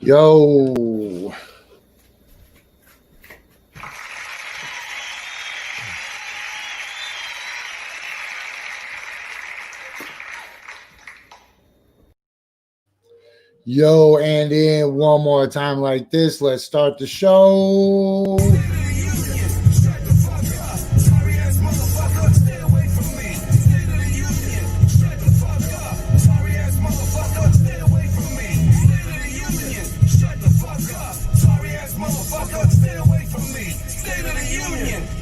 Yo. Yo, and then one more time like this. Let's start the show.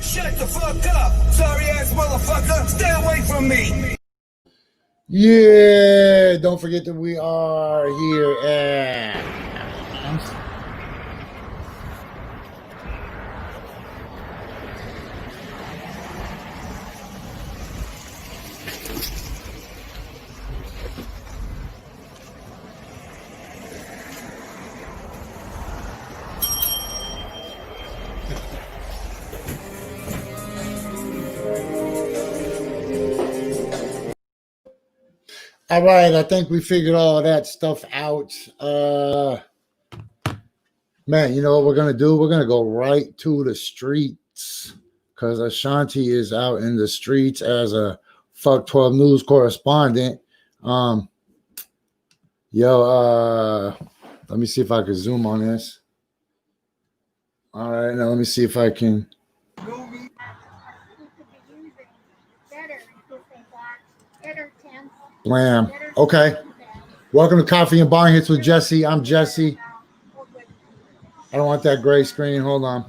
Shut the fuck up, sorry ass motherfucker, stay away from me. Yeah, don't forget that we are here at all right, I think we figured all that stuff out. Man, you know what we're gonna do? We're gonna go right to the streets because Ashanti is out in the streets as a Fuck 12 News correspondent. Let me see if I can zoom on this. All right, now let me see if I can. Blam. Okay. Welcome to Coffee and Bong Hits with Jesse. I'm Jesse. I don't want that gray screen. Hold on.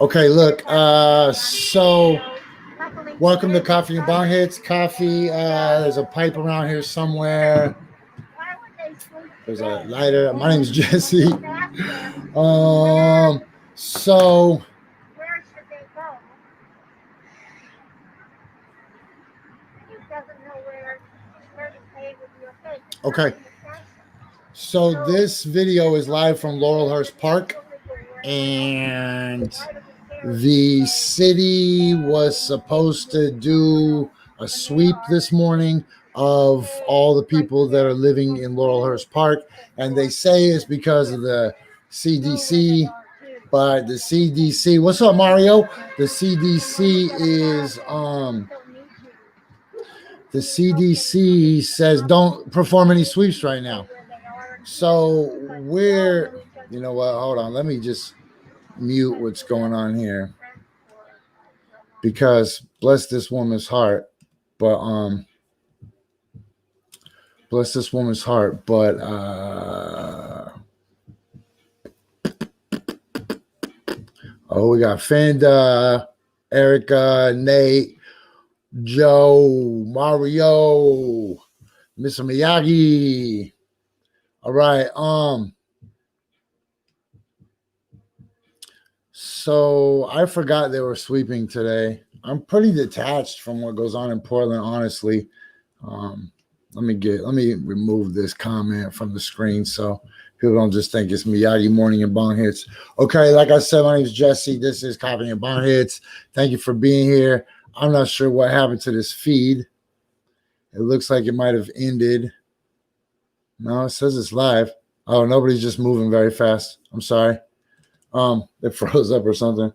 Okay, look. So welcome to Coffee and Bong Hits. Coffee. There's a pipe around here somewhere. There's a lighter. My name is Jesse. So where should they go? He doesn't know where to pay with your face. Okay. So this video is live from Laurelhurst Park, and the city was supposed to do a sweep this morning of all the people that are living in Laurelhurst Park, and they say it's because of the CDC, but the CDC, what's up, Mario? The CDC says don't perform any sweeps right now. So you know what, hold on, let me just mute what's going on here, because bless this woman's heart, but oh, we got Fenda, Erica, Nate, Joe, Mario, Mr. Miyagi. All right. So I forgot they were sweeping today. I'm pretty detached from what goes on in Portland, honestly. Let me remove this comment from the screen so people don't just think it's Miyagi Morning and Bong Hits. Okay, like I said, my name is Jesse. This is Coffee and Bong Hits. Thank you for being here. I'm not sure what happened to this feed. It looks like it might have ended. No, it says it's live. Oh, nobody's just moving very fast. I'm sorry. It froze up or something.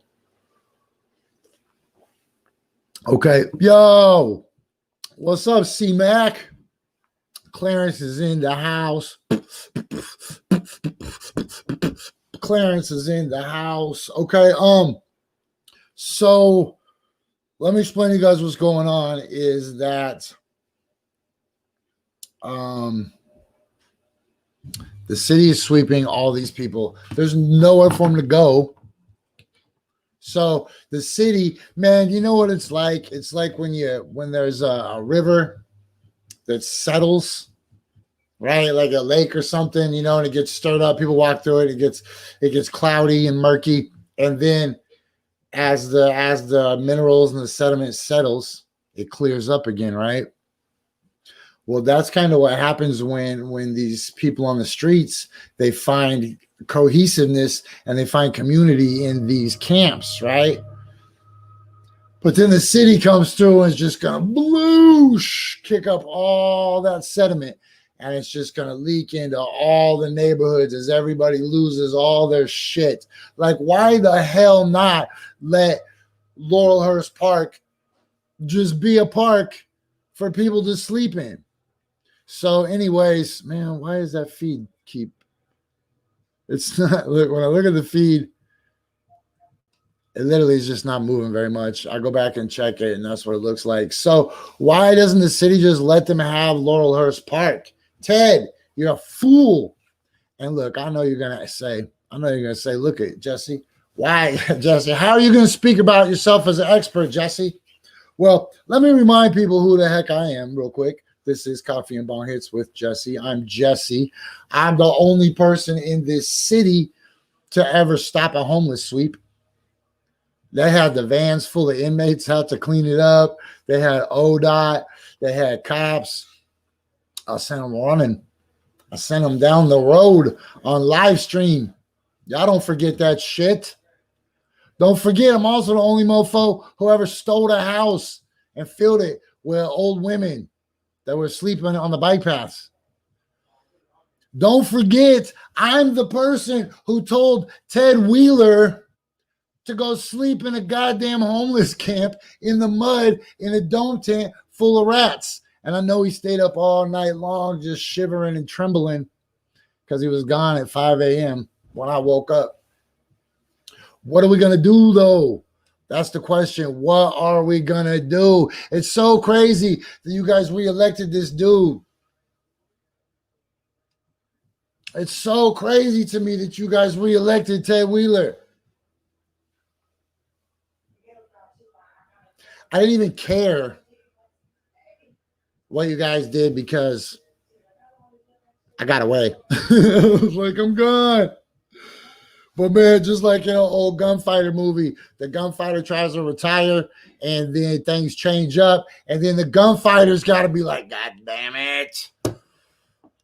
Okay. Yo, what's up, C-Mac? Clarence is in the house. Clarence is in the house. Okay. So let me explain to you guys what's going on is that the city is sweeping all these people. There's nowhere for them to go. So the city, man, you know what it's like? It's like when there's a river that settles, right? Like a lake or something, you know, and it gets stirred up. People walk through it. It gets cloudy and murky. And then as the minerals and the sediment settles, it clears up again, right? Well, that's kind of what happens when these people on the streets, they find cohesiveness and they find community in these camps, right? But then the city comes through and is just gonna bloosh, kick up all that sediment, and it's just gonna leak into all the neighborhoods as everybody loses all their shit. Like, why the hell not let Laurelhurst Park just be a park for people to sleep in? So, anyways, man, why does that feed keep? It's not. Look, when I look at the feed, it literally is just not moving very much. I go back and check it, and that's what it looks like. So, why doesn't the city just let them have Laurelhurst Park? Ted, you're a fool. And look, I know you're gonna say, look at Jesse. Why, Jesse? How are you gonna speak about yourself as an expert, Jesse? Well, let me remind people who the heck I am, real quick. This is Coffee and Bong Hits with Jesse. I'm Jesse. I'm the only person in this city to ever stop a homeless sweep. They had the vans full of inmates, had to clean it up. They had ODOT. They had cops. I sent them running. I sent them down the road on live stream. Y'all don't forget that shit. Don't forget, I'm also the only mofo who ever stole a house and filled it with old women that were sleeping on the bike paths. Don't forget, I'm the person who told Ted Wheeler to go sleep in a goddamn homeless camp in the mud in a dome tent full of rats. And I know he stayed up all night long just shivering and trembling because he was gone at 5 a.m. when I woke up. What are we going to do, though? That's the question. What are we going to do? It's so crazy that you guys reelected this dude. It's so crazy to me that you guys reelected Ted Wheeler. I didn't even care what you guys did because I got away. I was like, I'm gone. But man, just like in an old gunfighter movie, the gunfighter tries to retire and then things change up. And then the gunfighter's got to be like, God damn it. I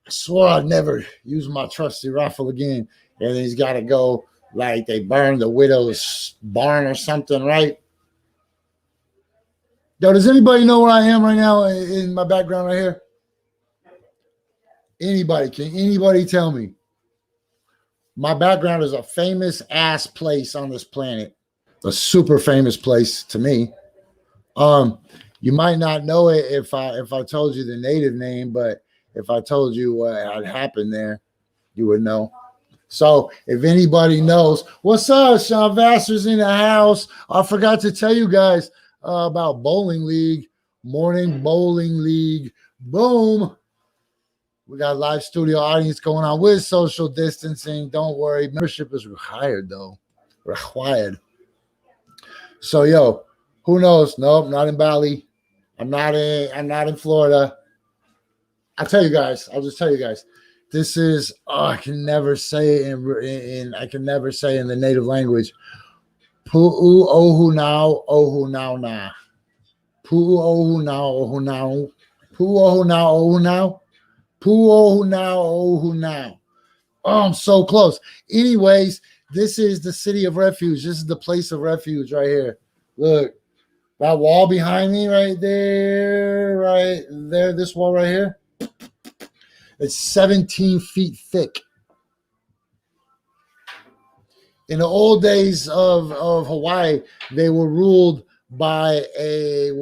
swore I'd never use my trusty rifle again. And then he's got to go like they burned the widow's barn or something, right? Yo, does anybody know where I am right now in my background right here? Anybody? Can anybody tell me? My background is a famous ass place on this planet. A super famous place to me. You might not know it if I told you the native name, but if I told you what had happened there, you would know. So if anybody knows, what's up? Sean Vassar's in the house. I forgot to tell you guys about bowling league, morning bowling league. Boom. We got a live studio audience going on with social distancing. Don't worry. Membership is required, though. Required. So, yo, who knows? Nope, not in Bali. I'm not in Florida. I'll tell you guys. I'll just tell you guys. This is I can never say it I can never say in the native language. Pu'u ohu now ohu now na. Pu'u ohu now ohu now. Pu'u ohu now ohu now. Pu'u now ohu now. Oh, I'm so close. Anyways, this is the city of refuge. This is the place of refuge right here. Look, that wall behind me right there, this wall right here. It's 17 feet thick. In the old days of Hawaii, they were ruled by a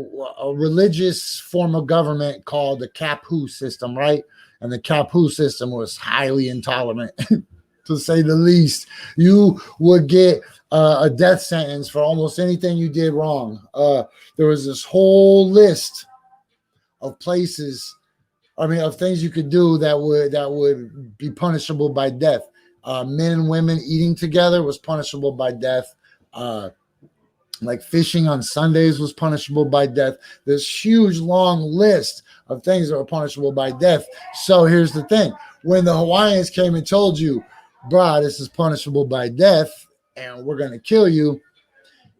religious form of government called the Kapu system, right? And the Kapu system was highly intolerant, to say the least. You would get a death sentence for almost anything you did wrong. There was this whole list of places, of things you could do that would be punishable by death. Men and women eating together was punishable by death. Like fishing on Sundays was punishable by death. This huge long list of things that were punishable by death. So here's the thing. When the Hawaiians came and told you, bruh, this is punishable by death and we're going to kill you,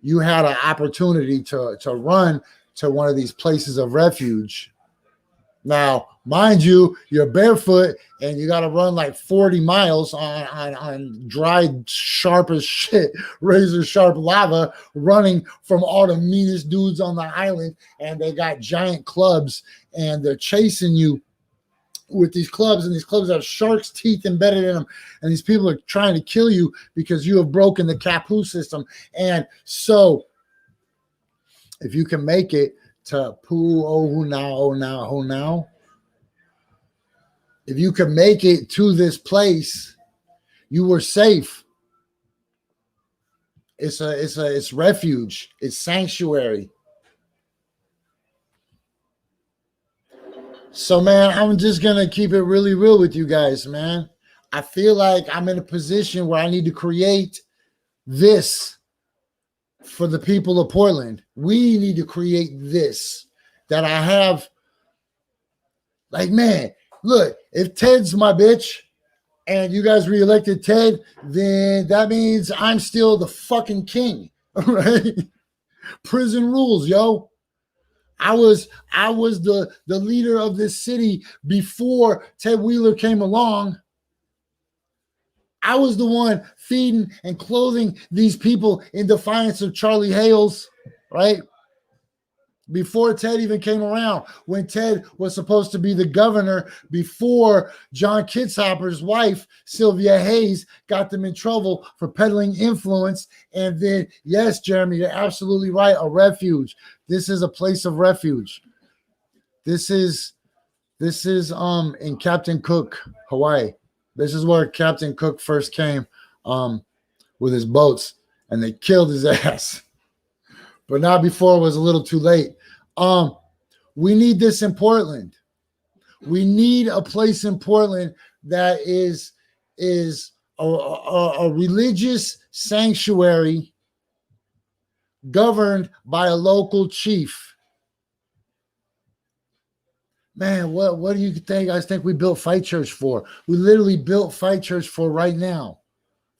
you had an opportunity to run to one of these places of refuge. Now, mind you, you're barefoot and you got to run like 40 miles on dried, sharp as shit, razor sharp lava, running from all the meanest dudes on the island. And they got giant clubs and they're chasing you with these clubs, and these clubs have shark's teeth embedded in them. And these people are trying to kill you because you have broken the COFFEE system. And so if you can make it to now, if you can make it to this place, you were safe. It's refuge. It's sanctuary. So, man, I'm just going to keep it really real with you guys, man. I feel like I'm in a position where I need to create this for the people of Portland. We need to create this that I have. Like, man, look, if Ted's my bitch and you guys reelected Ted, then that means I'm still the fucking king, right? Prison rules, yo. I was the leader of this city before Ted Wheeler came along. I was the one feeding and clothing these people in defiance of Charlie Hales, right? Before Ted even came around, when Ted was supposed to be the governor, before John Kitzhopper's wife, Sylvia Hayes, got them in trouble for peddling influence. And then, yes, Jeremy, you're absolutely right, a refuge. This is a place of refuge. This is in Captain Cook, Hawaii. This is where Captain Cook first came with his boats, and they killed his ass. But not before it was a little too late. We need this in Portland. We need a place in Portland that is a religious sanctuary governed by a local chief. Man, what do you think? I think we built Fight Church for. We literally built Fight Church for right now.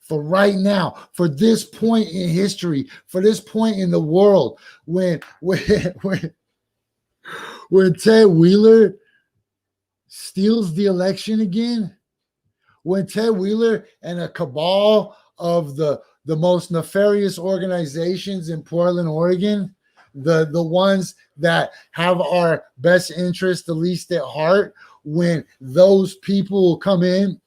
For right now, for this point in history, for this point in the world, when Ted Wheeler steals the election again, when Ted Wheeler and a cabal of the most nefarious organizations in Portland, Oregon, the ones that have our best interest the least at heart, when those people come in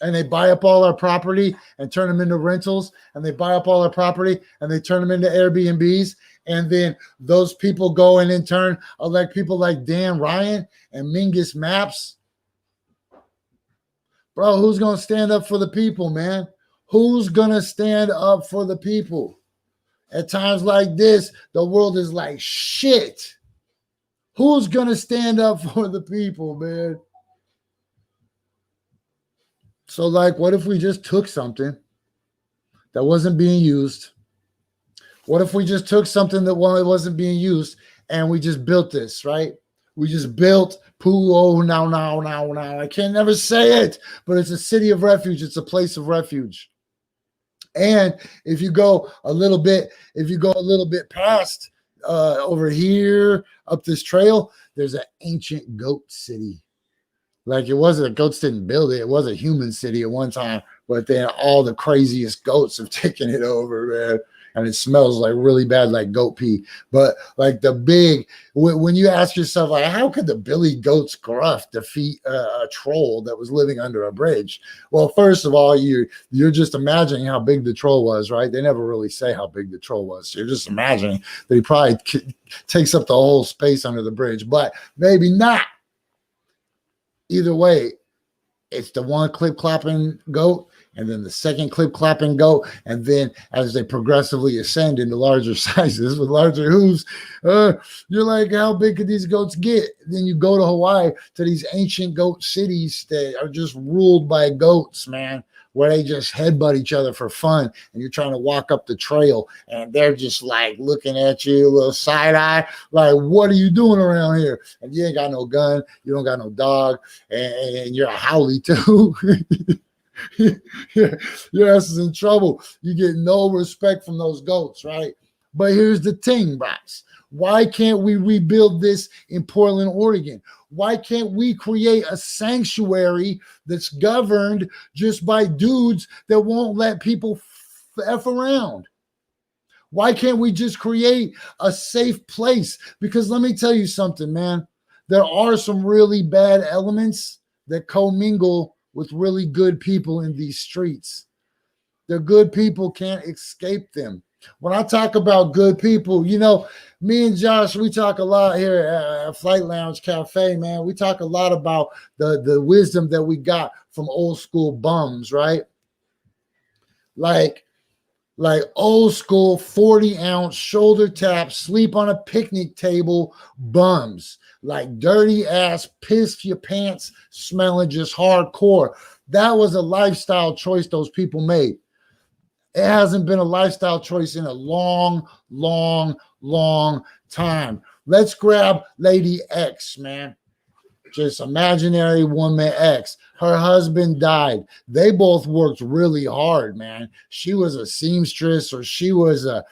and they buy up all our property and turn them into rentals, and they buy up all our property and they turn them into Airbnbs, and then those people go and in turn elect people like Dan Ryan and Mingus Maps. Bro, who's going to stand up for the people, man? Who's going to stand up for the people? At times like this, the world is like shit. Who's going to stand up for the people, man? So, like, what if we just took something that wasn't being used? What if we just took something that wasn't being used and we just built this, right? We just built now. I can never say it, but it's a city of refuge. It's a place of refuge. And if you go a little bit past over here up this trail, there's an ancient goat city. Like, it wasn't, goats didn't build it. It was a human city at one time, but then all the craziest goats have taken it over, man. And it smells like really bad, like goat pee. But like when you ask yourself, like, how could the Billy Goats Gruff defeat a troll that was living under a bridge? Well, first of all, you're just imagining how big the troll was, right? They never really say how big the troll was. So you're just imagining that he probably takes up the whole space under the bridge, but maybe not. Either way, it's the one clip-clopping goat, and then the second clip-clopping goat, and then as they progressively ascend into larger sizes with larger hooves, you're like, how big could these goats get? Then you go to Hawaii to these ancient goat cities that are just ruled by goats, man, where they just headbutt each other for fun, and you're trying to walk up the trail, and they're just like looking at you, a little side eye, like, what are you doing around here? And you ain't got no gun, you don't got no dog, and you're a howlie too. your ass is in trouble. You get no respect from those goats, right? But here's the thing, Box. Why can't we rebuild this in Portland, Oregon? Why can't we create a sanctuary that's governed just by dudes that won't let people F around? Why can't we just create a safe place? Because let me tell you something, man. There are some really bad elements that commingle with really good people in these streets. The good people can't escape them. When I talk about good people, you know, me and Josh, we talk a lot here at Flight Lounge Cafe, man. We talk a lot about the wisdom that we got from old school bums, right? Like old school 40-ounce shoulder tap, sleep on a picnic table bums, like dirty ass, piss your pants smelling, just hardcore. That was a lifestyle choice those people made. It hasn't been a lifestyle choice in a long, long, long time. Let's grab Lady X, man. Just imaginary woman X. Her husband died. They both worked really hard, man. She was a seamstress, or she was a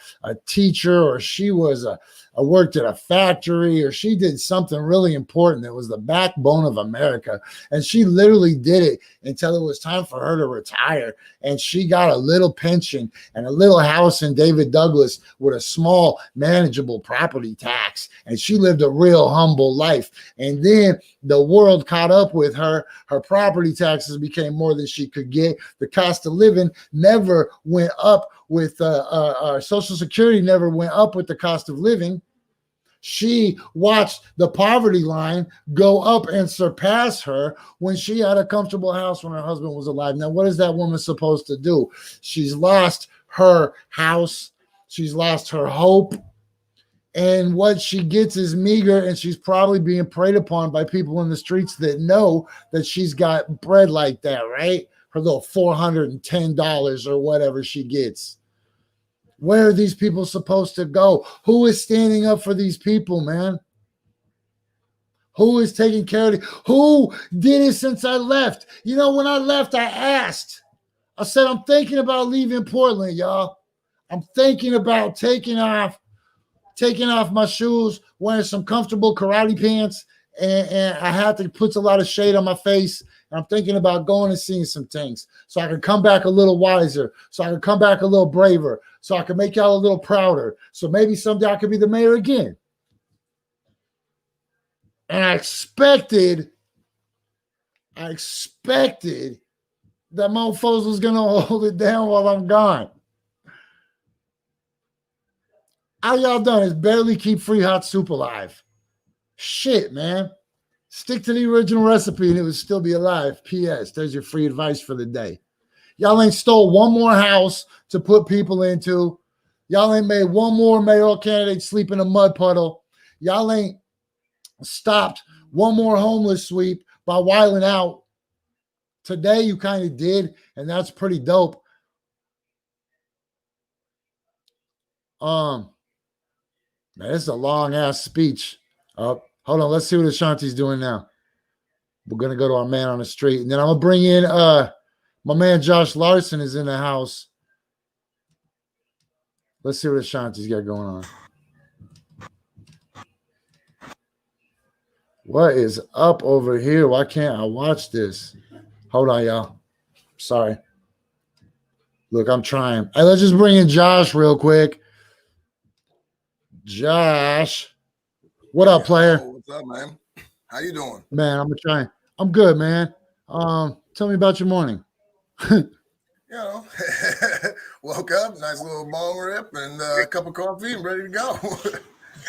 teacher, or she was worked at a factory, or she did something really important that was the backbone of America. And she literally did it until it was time for her to retire. And she got a little pension and a little house in David Douglas with a small manageable property tax. And she lived a real humble life. And then the world caught up with her. Her property taxes became more than she could get. The cost of living never went up with Social Security never went up with the cost of living. She watched the poverty line go up and surpass her when she had a comfortable house when her husband was alive. Now, what is that woman supposed to do? She's lost her house. She's lost her hope. And what she gets is meager, and she's probably being preyed upon by people in the streets that know that she's got bread like that, right? Her little $410 or whatever she gets. Where are these people supposed to go? Who is standing up for these people, man? Who is taking care of it? Who did it since I left? You know, when I left, I asked. I said, I'm thinking about leaving Portland, y'all. I'm thinking about taking off my shoes, wearing some comfortable karate pants, and I had to put a lot of shade on my face. And I'm thinking about going and seeing some things so I can come back a little wiser, so I can come back a little braver, so I can make y'all a little prouder. So maybe someday I could be the mayor again. And I expected that mofos was going to hold it down while I'm gone. All y'all done is barely keep free hot soup alive. Shit, man. Stick to the original recipe and it would still be alive. P.S. There's your free advice for the day. Y'all ain't stole one more house to put people into. Y'all ain't made one more mayoral candidate sleep in a mud puddle. Y'all ain't stopped one more homeless sweep by wilding out. Today you kind of did, and that's pretty dope. Man, this is a long ass speech. Hold on, let's see what Ashanti's doing now. We're gonna go to our man on the street, and then I'm gonna bring in my man Josh Larson is in the house. Let's see what Ashanti's got going on. What is up over here? Why can't I watch this? Hold on, y'all. Sorry. Look, I'm trying. Hey, let's just bring in Josh real quick. Josh. What up, player? What's up, man? How you doing? Man, I'm trying. I'm good, man. Tell me about your morning. You know, woke up, nice little bong rip, and a cup of coffee, and ready to go.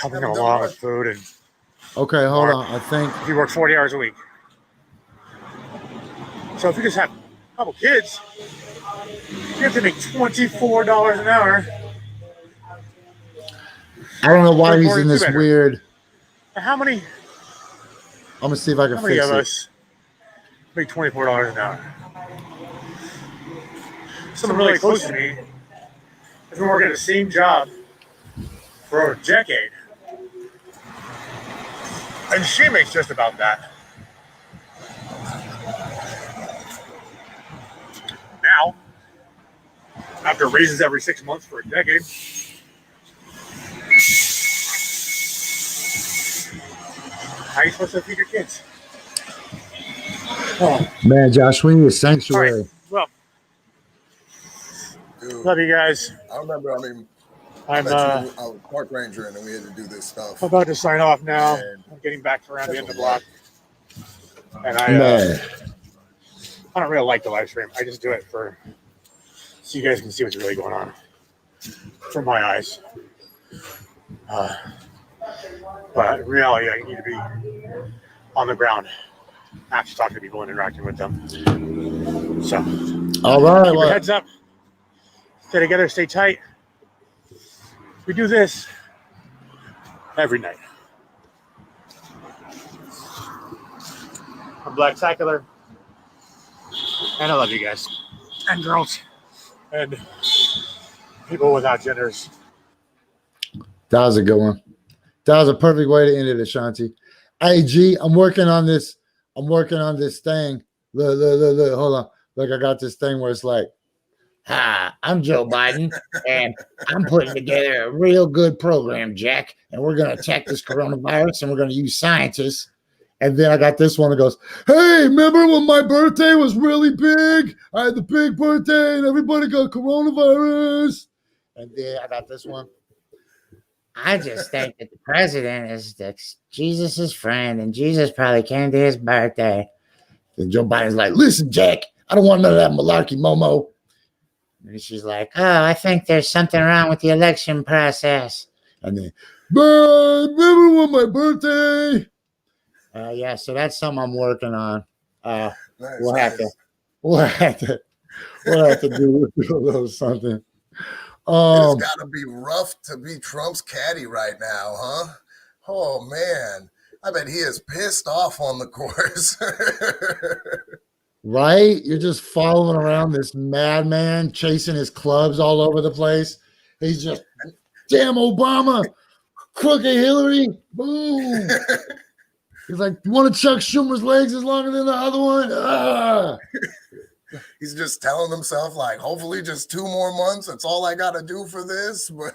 Having a lot of food and. Okay, hold on. I think you work 40 hours a week. So if you just have a couple kids, you have to make $24 an hour. I don't know why he's in this weird. How many? I'm gonna see if I can fix it. How many of us make $24 an hour? Someone really close to me has been working the same job for a decade. And she makes just about that. after raises every 6 months for a decade. How are you supposed to feed your kids? Oh, Man, Josh, we need a all right. sanctuary. Well, Dude, love you guys. I remember. I mean, I'm I was park ranger and then we had to do this stuff. about to sign off now. And I'm getting back around the end of the that's block. And Man, I don't really like the live stream. I just do it so you guys can see what's really going on from my eyes. But in reality, I need to be on the ground, actually talking to people and interacting with them. So, all right. keep your Well, heads up. Stay together. Stay tight. We do this every night. I'm Blacktacular, and I love you guys and girls and people without genders. that was a good one. That was a perfect way to end it, Ashanti. Hey, G, I'm working on this. I'm working on this thing. Look. Hold on. Look, I got this thing where it's like, hi, I'm Joe Biden, and I'm putting together a real good program, Jack, and we're going to attack this coronavirus, and we're going to use scientists. And then I got this one that goes, hey, remember when my birthday was really big? I had the big birthday, and everybody got coronavirus. And then I got this one. I just think that the president is Jesus' friend, and Jesus probably came to his birthday. And Joe Biden's like, listen, Jack, I don't want none of that malarkey, Momo. And she's like, oh, I think there's something wrong with the election process. And then, man, remember when my birthday? Yeah, so that's something I'm working on. nice, We'll have to do a little something. It's got to be rough to be Trump's caddy right now, huh? Oh man, I bet he is pissed off on the course. Right? You're just following around this madman, chasing his clubs all over the place. He's just, damn Obama, crooked Hillary, boom. He's like, you want to chuck Schumer's legs is longer than the other one? Ah. He's just telling himself, like, hopefully just 2 more months. That's all I got to do for this. But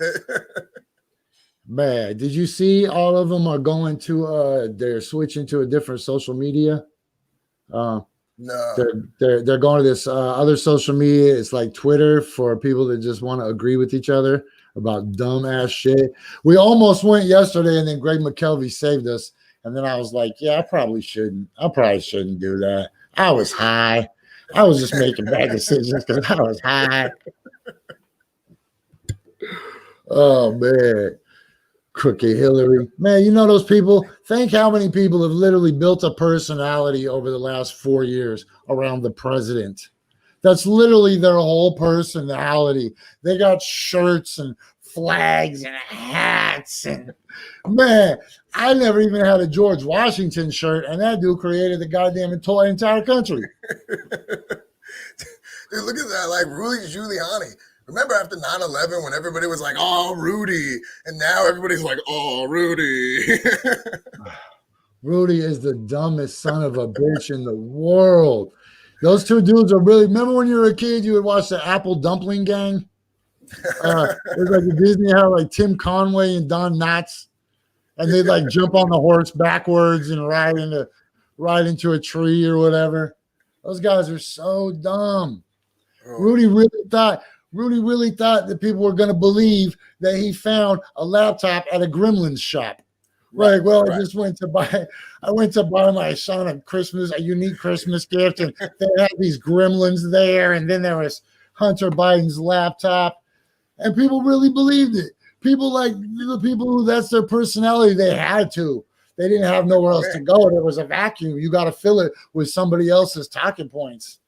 Man, did you see all of them are going to, they're switching to a different social media? no. They're going to this other social media. It's like Twitter for people that just want to agree with each other about dumb ass shit. We almost went yesterday, and then Greg McKelvey saved us. And then I was like, yeah, I probably shouldn't do that. I was high. I was just making bad decisions because I was high. Oh man. Crooked Hillary. Man, you know those people? Think how many people have literally built a personality over the last 4 years around the president. That's literally their whole personality. They got shirts and flags and hats. And man, I never even had a George Washington shirt, and that dude created the goddamn entire country. Dude, look at that. Like Rudy Giuliani. Remember after 9/11 when everybody was like, oh, Rudy. And now everybody's like, oh, Rudy. Rudy is the dumbest son of a bitch in the world. Those two dudes are really, remember when you were a kid, you would watch the Apple Dumpling Gang? It was like the Disney had like Tim Conway and Don Knotts. And they'd like jump on the horse backwards and ride into a tree or whatever. Those guys are so dumb. Oh. Rudy really thought that people were going to believe that he found a laptop at a Gremlins shop. Right. Well, I went to buy my son a unique Christmas gift, and they had these Gremlins there, and then there was Hunter Biden's laptop, and people really believed it. People like the people who that's their personality. They had to. They didn't have nowhere else to go. There was a vacuum. You got to fill it with somebody else's talking points.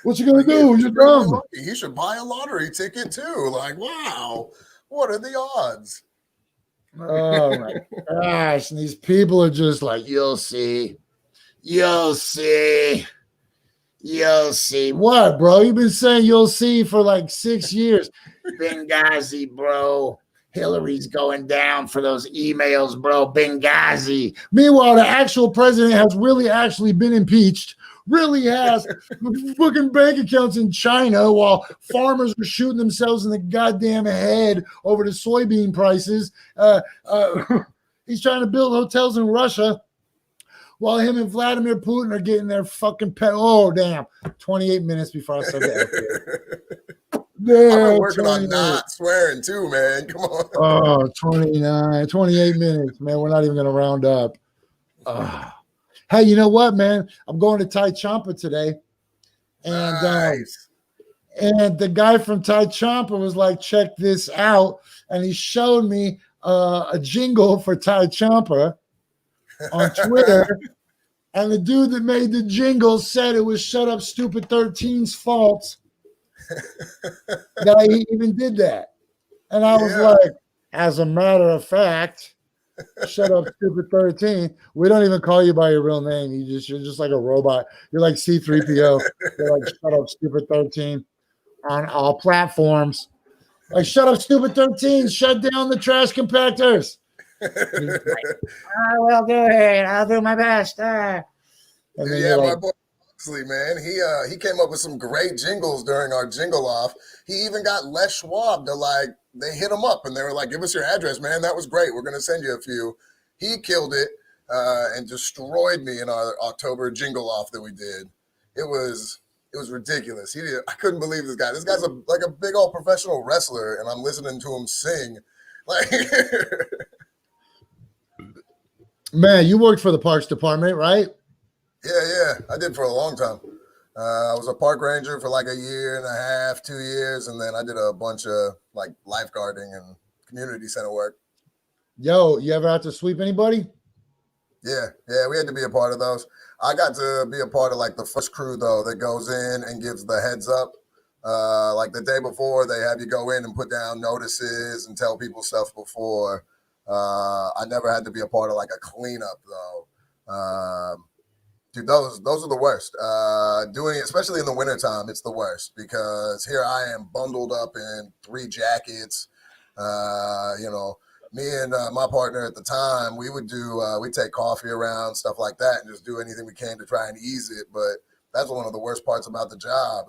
What you gonna do? You're dumb. He should buy a lottery ticket too. Like, wow, what are the odds? Oh my gosh! And these people are just like, you'll see. What, bro? You've been saying you'll see for like 6 years. Benghazi, bro. Hillary's going down for those emails, bro. Benghazi. Meanwhile, the actual president has really actually been impeached really has fucking bank accounts in China while farmers are shooting themselves in the goddamn head over the soybean prices. He's trying to build hotels in Russia while him and Vladimir Putin are getting their fucking pet. Oh, damn. 28 minutes before I start the I've been working on not swearing too, man. Come on. Oh, 28 minutes, man. We're not even going to round up. Hey, you know what, man? I'm going to Tai Champa today. And nice. And the guy from Tai Champa was like, check this out. And he showed me a jingle for Tai Champa on Twitter. And the dude that made the jingle said it was Shut Up Stupid 13's fault that he even did that. And I was like, as a matter of fact, Shut Up Stupid 13. We don't even call you by your real name. You're just like a robot. You're like C-3PO. You're like Shut Up Stupid 13 on all platforms. Like, Shut Up Stupid 13, shut down the trash compactors. Like, I will do it. I'll do my best. And then yeah, my boy Huxley, man, he came up with some great jingles during our jingle off. He even got Les Schwab to they hit him up and they were like, give us your address, man. That was great. We're going to send you a few. He killed it and destroyed me in our October jingle off that we did. It was ridiculous. I couldn't believe this guy. This guy's like a big old professional wrestler, and I'm listening to him sing. Like, man, you worked for the Parks Department, right? Yeah, I did for a long time. I was a park ranger for like a year and a half, 2 years, and then I did a bunch of like lifeguarding and community center work. Yo, you ever have to sweep anybody? Yeah, we had to be a part of those. I got to be a part of like the first crew though that goes in and gives the heads up. Like the day before, they have you go in and put down notices and tell people stuff before. I never had to be a part of like a cleanup though. Dude, those are the worst. Doing it, especially in the wintertime, it's the worst because here I am bundled up in 3 jackets. Me and my partner at the time, we'd take coffee around, stuff like that, and just do anything we can to try and ease it. But that's one of the worst parts about the job.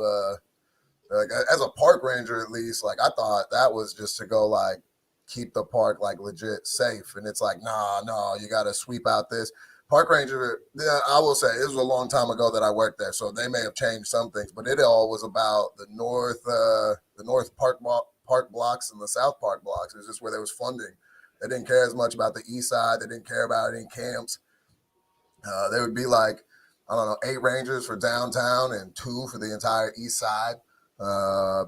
Like, as a park ranger, at least, like I thought that was just to go like keep the park like legit safe. And it's like, no, you got to sweep out this. Park ranger, I will say, it was a long time ago that I worked there, so they may have changed some things, but it all was about the north park blocks and the south park blocks. It was just where there was funding. They didn't care as much about the east side. They didn't care about any camps. There would be like, I don't know, 8 rangers for downtown and 2 for the entire east side.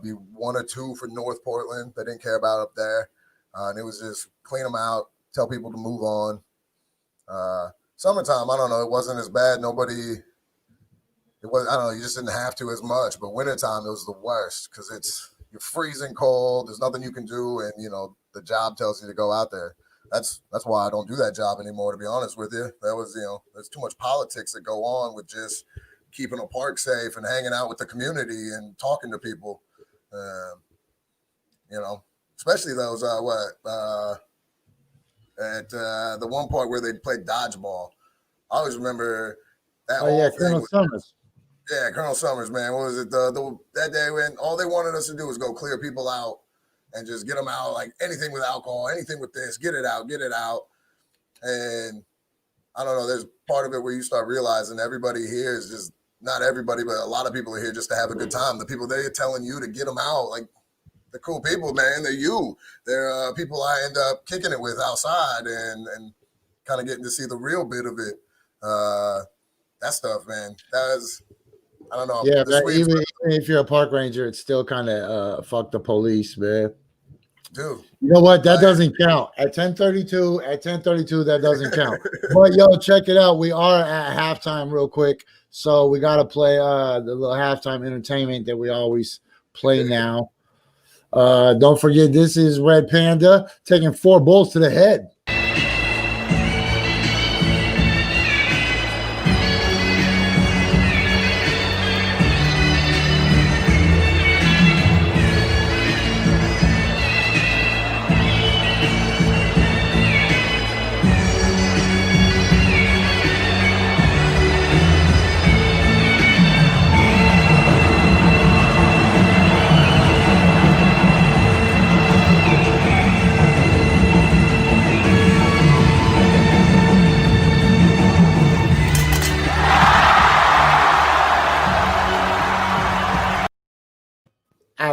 Be 1 or 2 for North Portland. They didn't care about up there. And it was just clean them out, tell people to move on. Summertime, I don't know, it wasn't as bad. I don't know, you just didn't have to as much. But wintertime, it was the worst because you're freezing cold. There's nothing you can do. And, the job tells you to go out there. That's why I don't do that job anymore, to be honest with you. That was, there's too much politics that go on with just keeping a park safe and hanging out with the community and talking to people. Especially those, at the one part where they played dodgeball. I always remember that. Oh, yeah, Colonel Summers. Yeah, Colonel Summers, man. What was it? That day when all they wanted us to do was go clear people out and just get them out, like anything with alcohol, anything with this, get it out. And I don't know, there's part of it where you start realizing everybody here is just, not everybody, but a lot of people are here just to have a good time. The people they're telling you to get them out, like, they're cool people, man. They're you. They're people I end up kicking it with outside and kind of getting to see the real bit of it. That stuff, man. I don't know. Yeah, even if you're a park ranger, it's still kind of fuck the police, man. Dude. You know what? That doesn't count. At 10:32, that doesn't count. But, yo, check it out. We are at halftime real quick. So we got to play the little halftime entertainment that we always play now. Don't forget, this is Red Panda taking 4 bulls to the head.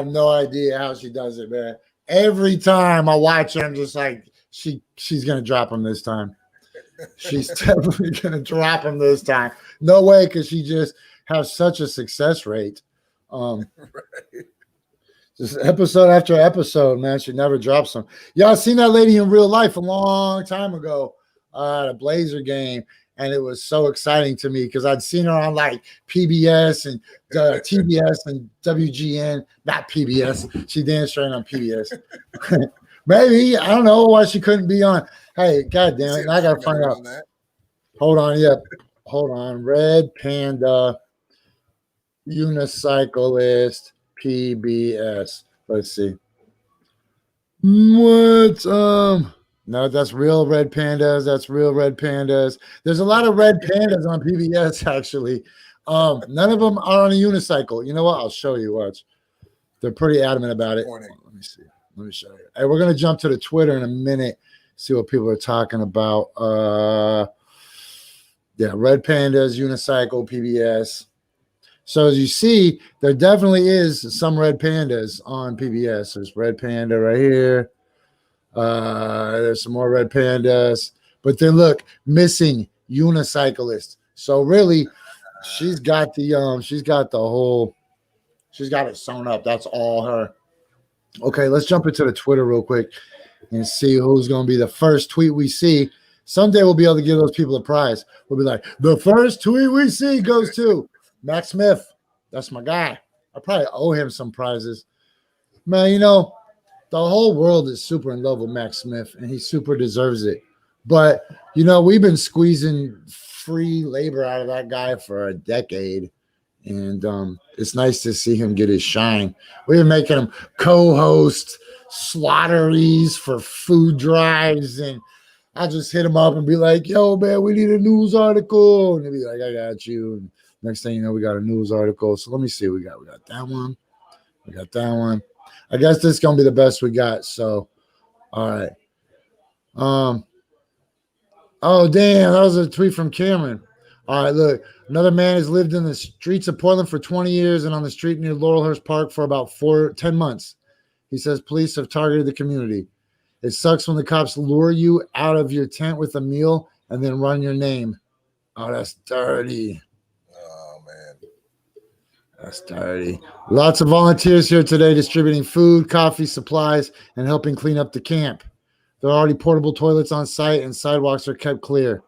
have no idea how she does it, man. Every time I watch her, I'm just like, she's gonna drop him this time. She's definitely gonna drop him this time. No way, because she just has such a success rate. Right. Just episode after episode, man. She never drops them. Y'all seen that lady in real life a long time ago at a Blazer game, and it was so exciting to me because I'd seen her on like PBS and TBS and WGN, not PBS. She danced right on PBS. Maybe, I don't know why she couldn't be on. Hey, God damn it! Now I gotta find out. Hold on, yep. Hold on. Red Panda unicyclist PBS. Let's see. What? No, that's real red pandas. That's real red pandas. There's a lot of red pandas on PBS actually. None of them are on a unicycle. You know what? I'll show you. Watch. They're pretty adamant about it. Let me see. Let me show you. Hey, we're gonna jump to the Twitter in a minute. See what people are talking about. Yeah, red pandas, unicycle, PBS. So as you see, there definitely is some red pandas on PBS. There's red panda right here. There's some more red pandas, but then look, missing unicyclist. So really, she's got the whole, she's got it sewn up. That's all her. Okay, let's jump into the Twitter real quick and see who's going to be the first tweet we see. Someday we'll be able to give those people a prize. We'll be like, the first tweet we see goes to Matt Smith. That's my guy. I probably owe him some prizes. Man, you know, the whole world is super in love with Matt Smith, and he super deserves it. But, you know, we've been squeezing free labor out of that guy for a decade. And it's nice to see him get his shine. We've been making him co-host slaughteries for food drives, and I just hit him up and be like, yo, man, we need a news article. And he'll be like, I got you. And next thing you know, we got a news article. So let me see. We got that one. We got that one. I guess this is going to be the best we got. So, all right. Oh, damn. That was a tweet from Cameron. All right, look. Another man has lived in the streets of Portland for 20 years and on the street near Laurelhurst Park for about 10 months. He says police have targeted the community. It sucks when the cops lure you out of your tent with a meal and then run your name. Oh, that's dirty. Oh, man. That's dirty. Lots of volunteers here today distributing food, coffee, supplies, and helping clean up the camp. There are already portable toilets on site and sidewalks are kept clear.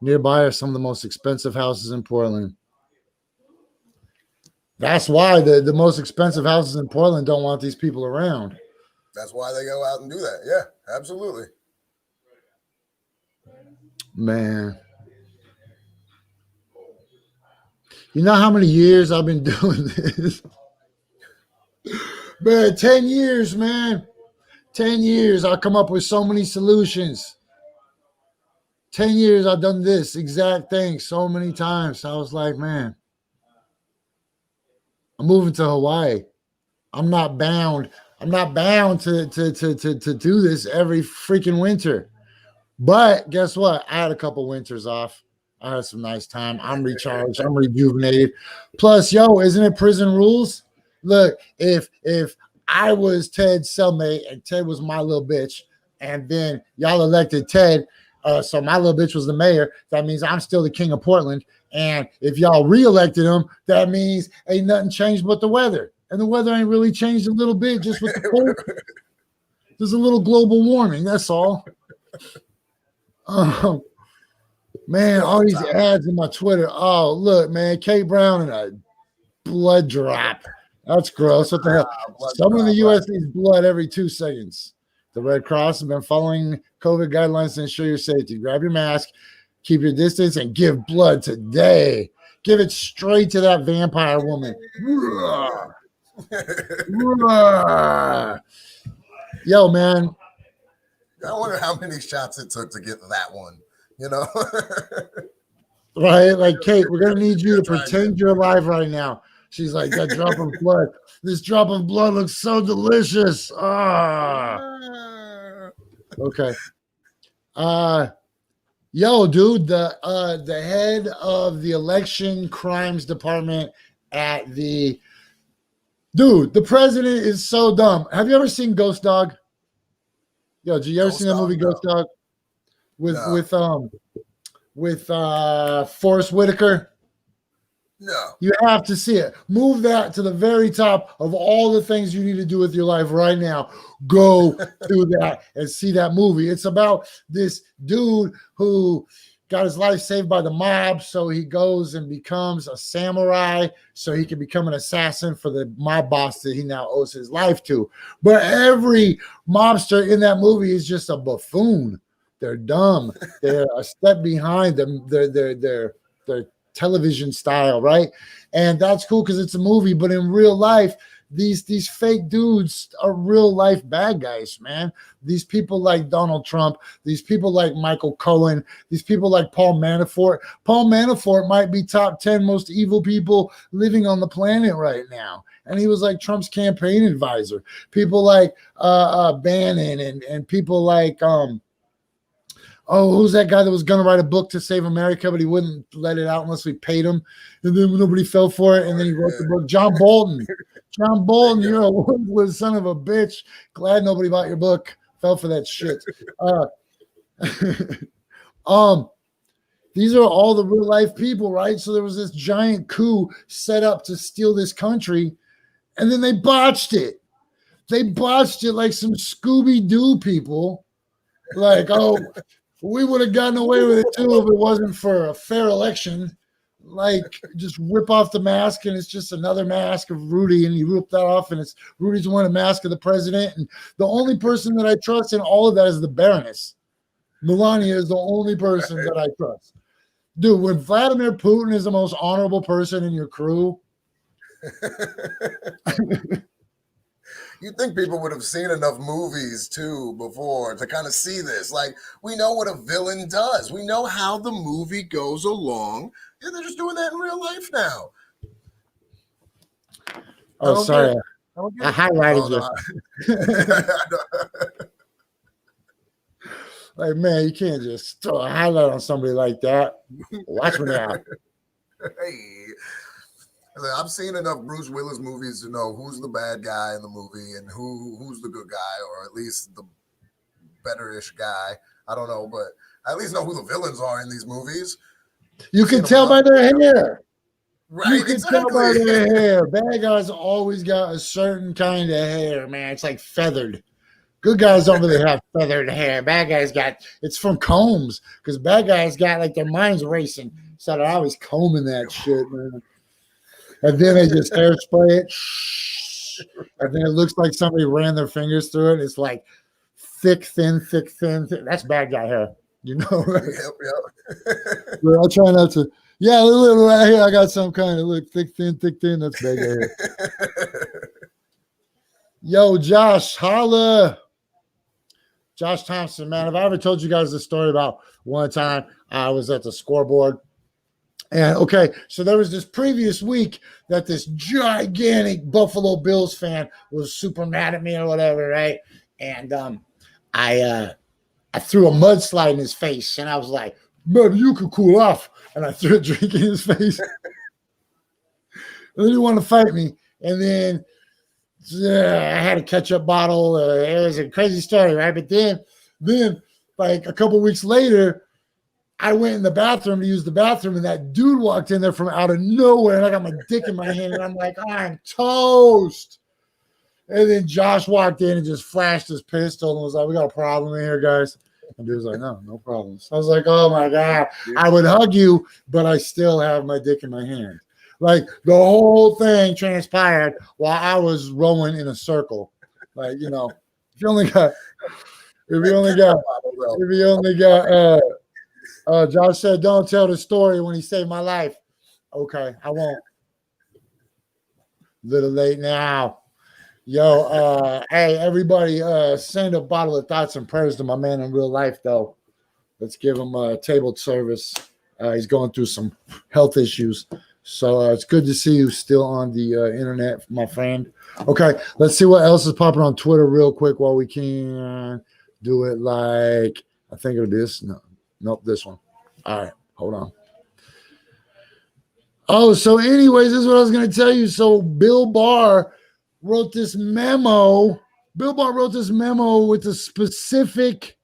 Nearby are some of the most expensive houses in Portland. That's why the most expensive houses in Portland don't want these people around. That's why they go out and do that. Yeah, absolutely. Man. You know how many years I've been doing this? Man, 10 years, man. 10 years. I'll come up with so many solutions. 10 years I've done this exact thing so many times. I was like, man, I'm moving to Hawaii. I'm not bound. I'm not bound to do this every freaking winter. But guess what? I had a couple winters off. I had some nice time. I'm recharged. I'm rejuvenated. Plus, yo, isn't it prison rules? Look, if I was Ted's cellmate and Ted was my little bitch, and then y'all elected Ted, so my little bitch was the mayor, that means I'm still the king of Portland. And if y'all reelected him, that means ain't nothing changed but the weather. And the weather ain't really changed a little bit, just with the cold. There's a little global warming, that's all. Man, all these ads in my Twitter. Oh, look, man, Kate Brown and a blood drop. That's gross. What the hell? Someone in the U.S. needs blood every 2 seconds. The Red Cross has been following COVID guidelines to ensure your safety. Grab your mask, keep your distance, and give blood today. Give it straight to that vampire woman. Yo, man. I wonder how many shots it took to get that one, you know? Right? Like, Kate, we're going to need you to pretend you're alive right now. She's like, that drop of blood. This drop of blood looks so delicious. Okay. Yo, dude, the head of the election crimes department at the Dude, the president is so dumb. Have you ever seen Ghost Dog? Yo, did you ever Ghost seen that Dog? movie No. Ghost Dog with No. Forrest Whitaker? No. You have to see it. Move that to the very top of all the things you need to do with your life right now. Go do that and see that movie. It's about this dude who got his life saved by the mob, so he goes and becomes a samurai so he can become an assassin for the mob boss that he now owes his life to. But every mobster in that movie is just a buffoon. They're dumb. They're a step behind them. They're television style, right? And that's cool because it's a movie. But in real life, these fake dudes are real life bad guys, man. These people like Donald Trump, these people like Michael Cohen, these people like Paul Manafort. Paul Manafort might be top 10 most evil people living on the planet right now. And he was like Trump's campaign advisor. People like Bannon and people like who's that guy that was going to write a book to save America, but he wouldn't let it out unless we paid him. And then nobody fell for it. And then he wrote the book. John Bolton. John Bolton, you're a worthless son of a bitch. Glad nobody bought your book. Fell for that shit. These are all the real life people, right? So there was this giant coup set up to steal this country, and then they botched it. They botched it like some Scooby-Doo people. Like, oh, we would have gotten away with it too if it wasn't for a fair election. Like, just rip off the mask and it's just another mask of Rudy, and you rip that off and it's Rudy's wearing a mask of the president. And the only person that I trust in all of that is the Baroness. Melania is the only person that I trust. Dude, when Vladimir Putin is the most honorable person in your crew, You'd think people would have seen enough movies too before to kind of see this. Like, we know what a villain does. We know how the movie goes along. Yeah, they're just doing that in real life now. oh, sorry. I highlighted you. Like, man, you can't just throw a highlight on somebody like that. Watch me now. Hey. I've seen enough Bruce Willis movies to know who's the bad guy in the movie and who's the good guy, or at least the better-ish guy. I don't know, but I at least know who the villains are in these movies. You can tell by their hair. Right, you can tell by their hair. Bad guys always got a certain kind of hair, man. It's like feathered. Good guys don't really have feathered hair. Bad guys it's from combs, because bad guys got like their minds racing. So they're always combing that shit, man. And then they just hairspray it. And then it looks like somebody ran their fingers through it. It's like thick, thin. That's bad guy hair. You know, right? Yep. I'll try not to. Yeah, look right here. I got some kind of look thick, thin. That's bad guy hair. Yo, Josh, holla. Josh Thompson, man. Have I ever told you guys the story about one time I was at the scoreboard? And okay, so there was this previous week that this gigantic Buffalo Bills fan was super mad at me or whatever, right? And I threw a mudslide in his face, and I was like, "Maybe you could cool off." And I threw a drink in his face. And then he wanted to fight me, and then I had a ketchup bottle. It was a crazy story, right? But then like a couple weeks later, I went in the bathroom to use the bathroom, and that dude walked in there from out of nowhere, and I got my dick in my hand, and I'm like, I'm toast. And then Josh walked in and just flashed his pistol and was like, "We got a problem in here, guys." And dude was like, no problems. I was like, oh my God, I would hug you, but I still have my dick in my hand. Like, the whole thing transpired while I was rowing in a circle. Like, you know, if you only got Josh said, "Don't tell the story when he saved my life." Okay, I won't. Little late now. Yo, hey, everybody, send a bottle of thoughts and prayers to my man in real life, though. Let's give him a table service. He's going through some health issues. So it's good to see you still on the internet, my friend. Okay, let's see what else is popping on Twitter real quick while we can do it. Like, I think it'll be this. Nope, this one. All right, hold on. Oh, so anyways, this is what I was going to tell you. So Bill Barr wrote this memo. Bill Barr wrote this memo with a specific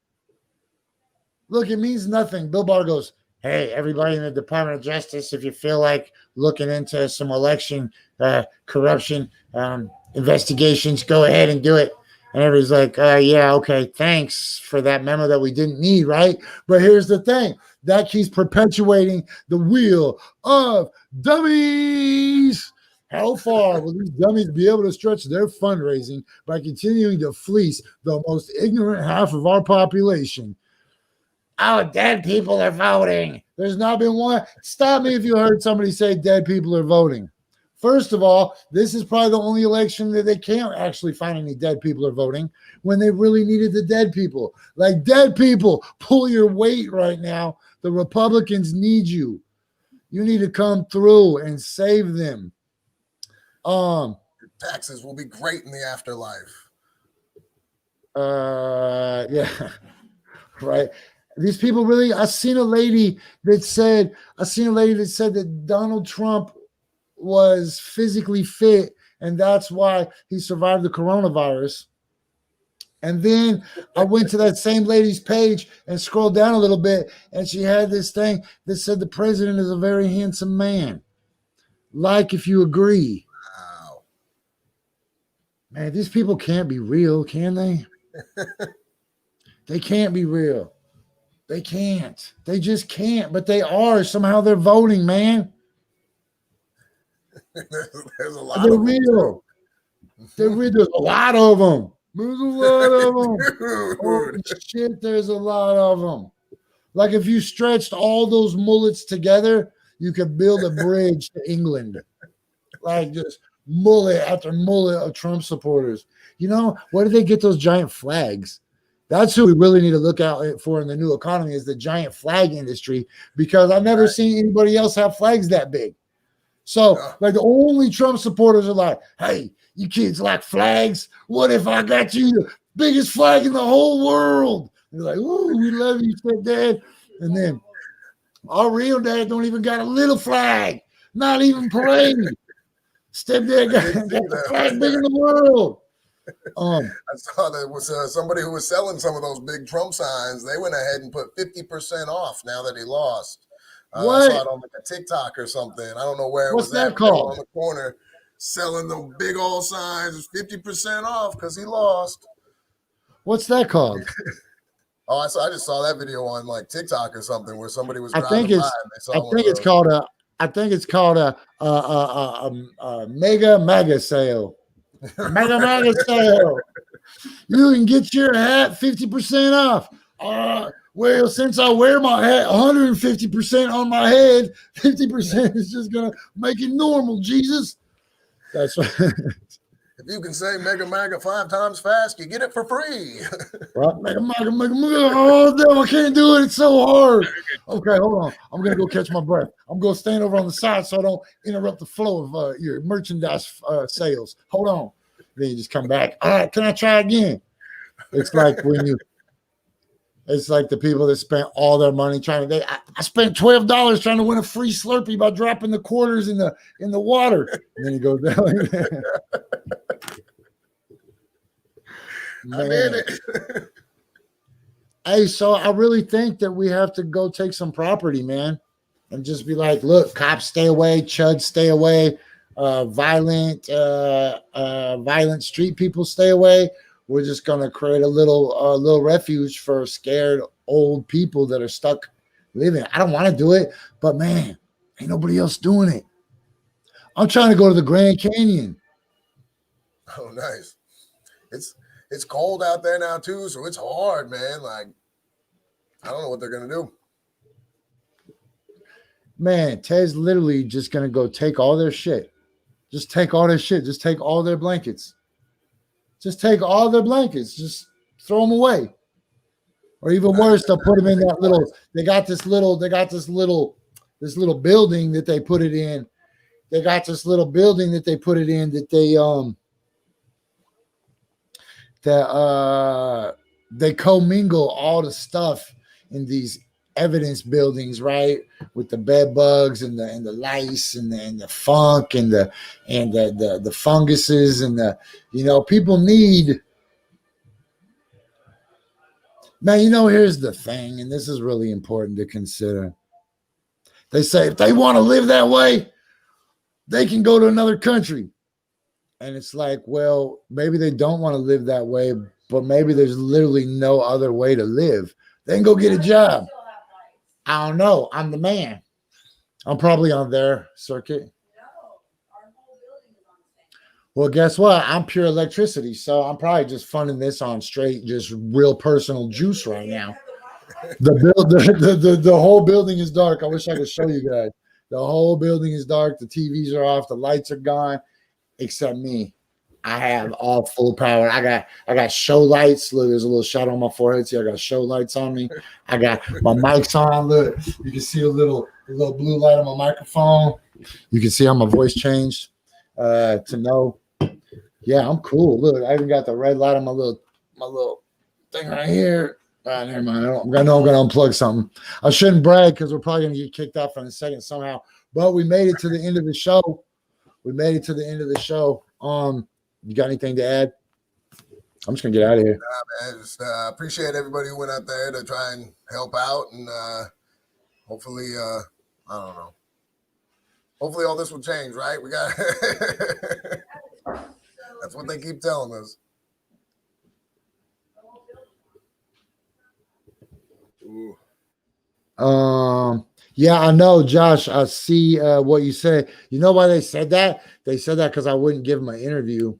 look. It means nothing. Bill Barr goes, "Hey, everybody in the Department of Justice, if you feel like looking into some election corruption investigations, go ahead and do it." And everybody's like, yeah, okay, thanks for that memo that we didn't need, right? But here's the thing. That keeps perpetuating the wheel of dummies. How far will these dummies be able to stretch their fundraising by continuing to fleece the most ignorant half of our population? Oh, dead people are voting. There's not been one. Stop me if you heard somebody say dead people are voting. First of all, this is probably the only election that they can't actually find any dead people are voting when they really needed the dead people. Like, dead people, pull your weight right now. The Republicans need you. You need to come through and save them. Your taxes will be great in the afterlife. Yeah, right. These people really. I seen a lady that said that Donald Trump was physically fit, and that's why he survived the coronavirus. And then I went to that same lady's page and scrolled down a little bit, and she had this thing that said the president is a very handsome man. Like, if you agree. Wow. Man, these people can't be real, can they? They can't be real. They can't. They just can't, but they are. Somehow they're voting, man. There's a lot They're of real. They're real. There's a lot of them. There's a lot of them. Holy shit, there's a lot of them. Like, if you stretched all those mullets together, you could build a bridge to England. Like, just mullet after mullet of Trump supporters. You know, where do they get those giant flags? That's who we really need to look out for in the new economy, is the giant flag industry, because I've never seen anybody else have flags that big. So, like, the only Trump supporters are like, hey, you kids like flags? What if I got you the biggest flag in the whole world? They're like, ooh, we love you, stepdad. And then our real dad don't even got a little flag, not even parade. Stepdad got the flag big in the world. I saw that was somebody who was selling some of those big Trump signs. They went ahead and put 50% off now that he lost. I saw it on like a TikTok or something. I don't know where it was. What's that called? On the corner selling the big old signs, 50% off because he lost. What's that called? I just saw that video on like TikTok or something where somebody was. I think it's called a mega sale. Mega sale. You can get your hat 50% off. Well, since I wear my hat 150% on my head, 50% is just gonna make it normal, Jesus. That's right. If you can say mega 5 times fast, you get it for free. Well, mega. Oh, damn, I can't do it. It's so hard. Okay, hold on. I'm gonna go catch my breath. I'm gonna stand over on the side so I don't interrupt the flow of your merchandise sales. Hold on. Then you just come back. All right, can I try again? It's like it's like the people that spent all their money trying to. I spent $12 trying to win a free Slurpee by dropping the quarters in the water, and then he goes down. Like that. I did it. Hey, so I really think that we have to go take some property, man, and just be like, look, cops stay away, chuds stay away, violent street people stay away. We're just gonna create a little refuge for scared old people that are stuck living. I don't want to do it, but man, ain't nobody else doing it. I'm trying to go to the Grand Canyon. Oh, nice. It's cold out there now too, so it's hard, man. Like, I don't know what they're gonna do. Man, Ted's literally just gonna go take all their shit. Just take all their shit. Just take all their blankets. Just take all their blankets. Just throw them away. Or even worse, they'll put them in that little. They got this little building that they put it in. They got this little building that they put it in that they commingle all the stuff in these evidence buildings, right? With the bed bugs and the lice and the funk and the funguses and people need. Man, here's the thing, and this is really important to consider. They say if they want to live that way, they can go to another country. And it's like, well, maybe they don't want to live that way, but maybe there's literally no other way to live. They can go get a job. I don't know. I'm the man. I'm probably on their circuit. Well, guess what? I'm pure electricity, so I'm probably just funding this on straight, just real personal juice right now. The whole building is dark. I wish I could show you guys. The whole building is dark. The TVs are off. The lights are gone, except me. I have all full power. I got show lights. Look, there's a little shadow on my forehead. See, I got show lights on me. I got my mics on. Look, you can see a little blue light on my microphone. You can see how my voice changed to know. Yeah, I'm cool. Look, I even got the red light on my little thing right here. Never mind. I know I'm gonna unplug something. I shouldn't brag because we're probably gonna get kicked off in a second somehow. But we made it to the end of the show. You got anything to add? I'm just gonna get out of here. Nah, man. Just appreciate everybody who went out there to try and help out, and hopefully, I don't know. Hopefully, all this will change, right? We got. That's what they keep telling us. Ooh. Yeah, I know, Josh. I see what you said. You know why they said that? They said that because I wouldn't give them an interview.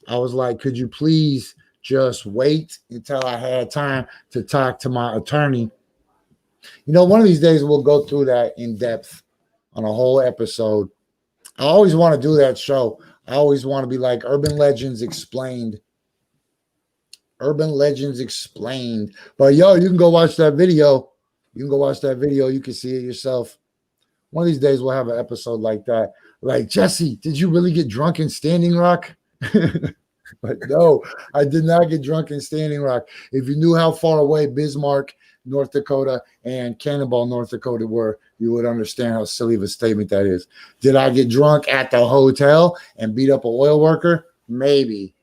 I was like, could you please just wait until I had time to talk to my attorney? One of these days we'll go through that in depth on a whole episode. I always want to do that show. I always want to be like Urban Legends Explained. Urban Legends Explained. But you can go watch that video. You can see it yourself. One of these days we'll have an episode like that. Like, Jesse, did you really get drunk in Standing Rock? But no, I did not get drunk in Standing Rock. If you knew how far away Bismarck, North Dakota, and Cannonball, North Dakota were, you would understand how silly of a statement that is. Did I get drunk at the hotel and beat up an oil worker? Maybe.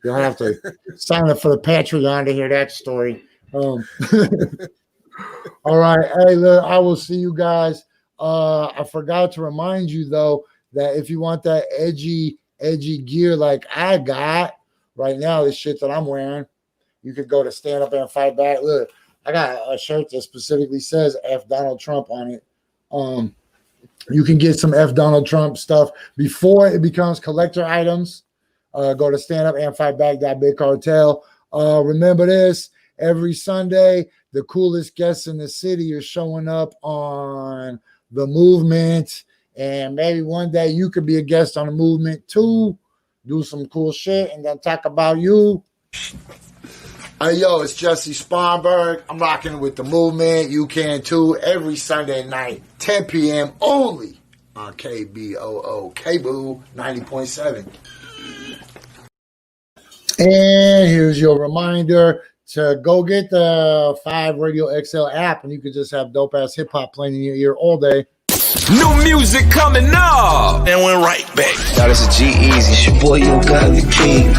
You'll have to sign up for the Patreon to hear that story. All right. Hey, look, I will see you guys. I forgot to remind you, though, that if you want that edgy gear like I got right now, the shit that I'm wearing, you could go to Stand Up and Fight Back. Look, I got a shirt that specifically says F Donald Trump on it. You can get some F Donald Trump stuff before it becomes collector items. Go to standupandfightback.bigcartel. Remember this, every Sunday, the coolest guests in the city are showing up on the movement. And maybe one day you could be a guest on the movement too. Do some cool shit and then talk about you. Hey, yo, it's Jesse Sponberg. I'm rocking with the movement. You can too. Every Sunday night, 10 p.m. only on KBOO, KBOO 90.7. And here's your reminder to go get the 5 Radio XL app, and you can just have dope-ass hip-hop playing in your ear all day. New music coming up. And went right back. Now this is G-Eazy. It's your boy, you got the king.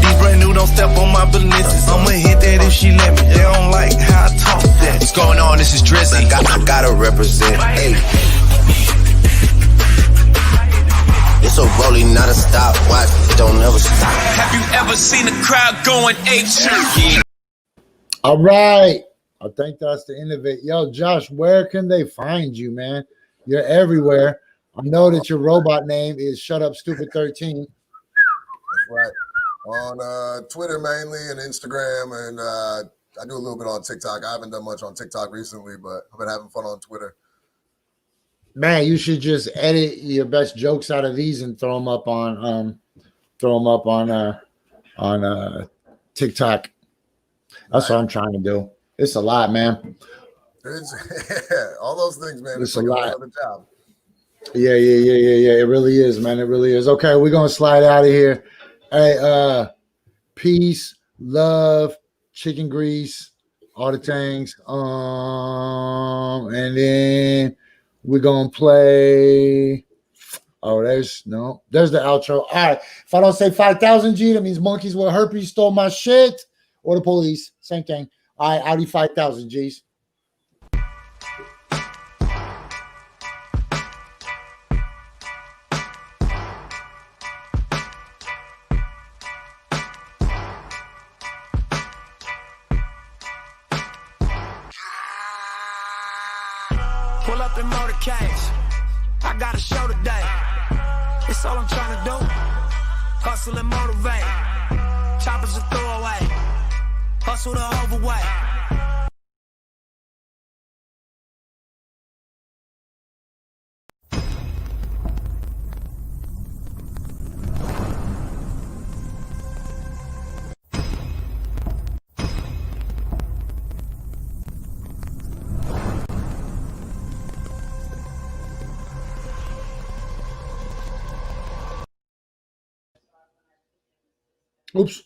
These brand new don't step on my business. I'ma hit that if she let me. They don't like how I talk that. What's going on? This is Drizzy. I gotta represent. Hey. It's a rolling, not a stopwatch. It don't never stop. Have you ever seen a crowd going apeshit? All right. I think that's the end of it. Yo, Josh, where can they find you, man? You're everywhere. I know that your robot name is Shut Up Stupid 13. That's right. On Twitter mainly and Instagram, and I do a little bit on TikTok. I haven't done much on TikTok recently, but I've been having fun on Twitter. Man, you should just edit your best jokes out of these and throw them up on TikTok. That's what I'm trying to do. It's a lot, man. All those things, man. It's a lot. Job. Yeah. It really is, man. It really is. Okay, we're gonna slide out of here. Hey, peace, love, chicken grease, All the things. And then we're gonna play. Oh, there's the outro. All right. If I don't say 5,000 G, that means monkeys with herpes stole my shit. Or the police. Same thing. All right, Audi 5,000 G's. Pull up in motorcades. I got a show today. It's all I'm trying to do. Hustle and motivate. Choppers a throwaway. Hustle the overweight. Oops.